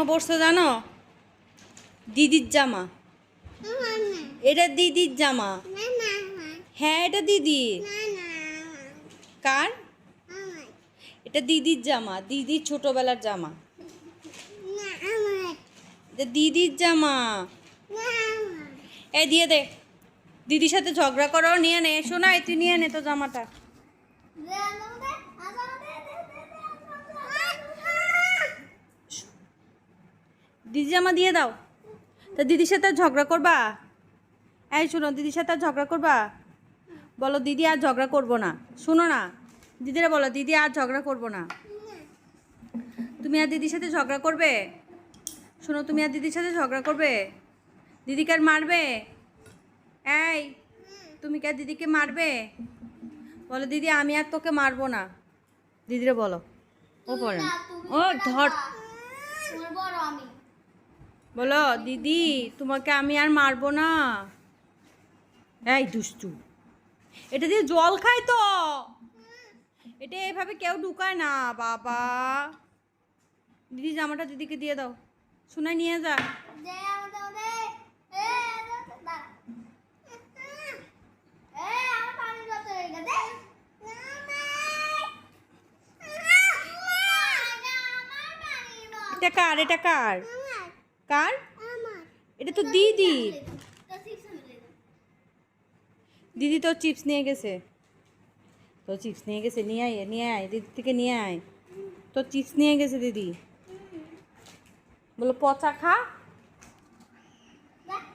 জামা পরছো জানো? দিদির জামা। এটা দিদির জামা। হ্যাঁ এটা দিদির। কার? এটা দিদির জামা, দিদির ছোটবেলার জামা। এটা দিদির জামা। এই দিয়ে দে। দিদির সাথে ঝগড়া করো, নিয়ে নে। শোনাই তুই নিয়ে নে তো জামাটা। দিদি জামা দিয়ে দাও। তা দিদির সাথে আর ঝগড়া করবা? এই শোনো, দিদির সাথে আর ঝগড়া করবা? বলো দিদি আর ঝগড়া করবো না। শোনো না, দিদিরা বলো দিদি আর ঝগড়া করবো না। তুমি আর দিদির সাথে ঝগড়া করবে? শোনো, তুমি আর দিদির সাথে ঝগড়া করবে? দিদিকে আর মারবে? এই তুমি কি আর দিদিকে মারবে? বলো দিদি আমি আর তোকে মারবো না। দিদিরা বলো। ও পড়ে ও ধর। বলো দিদি তোমাকে আমি আর মারবো না। এই দুষ্টু, এটা দিয়ে জল খায় তো। এটা এভাবে কেউ ঢুকায় না বাবা। দিদি জামাটা দিদিকে দিয়ে দাও। শোনাই নিয়ে যা। এটা কার? এটা কার? কার? এটা তো দিদির। দিদি তো চিপস নিয়ে গেছে। তো চিপস নিয়ে গেছে, নিয়ে আয় নিয়ে আয়, দিদি থেকে নিয়ে আয়। তো চিপস নিয়ে গেছে দিদি। বলো পচা খা।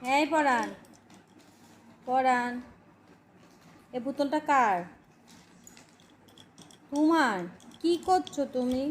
হ্যাঁ পরান, পরান। এ বোতলটা কার? তোমার? কি করছো তুমি?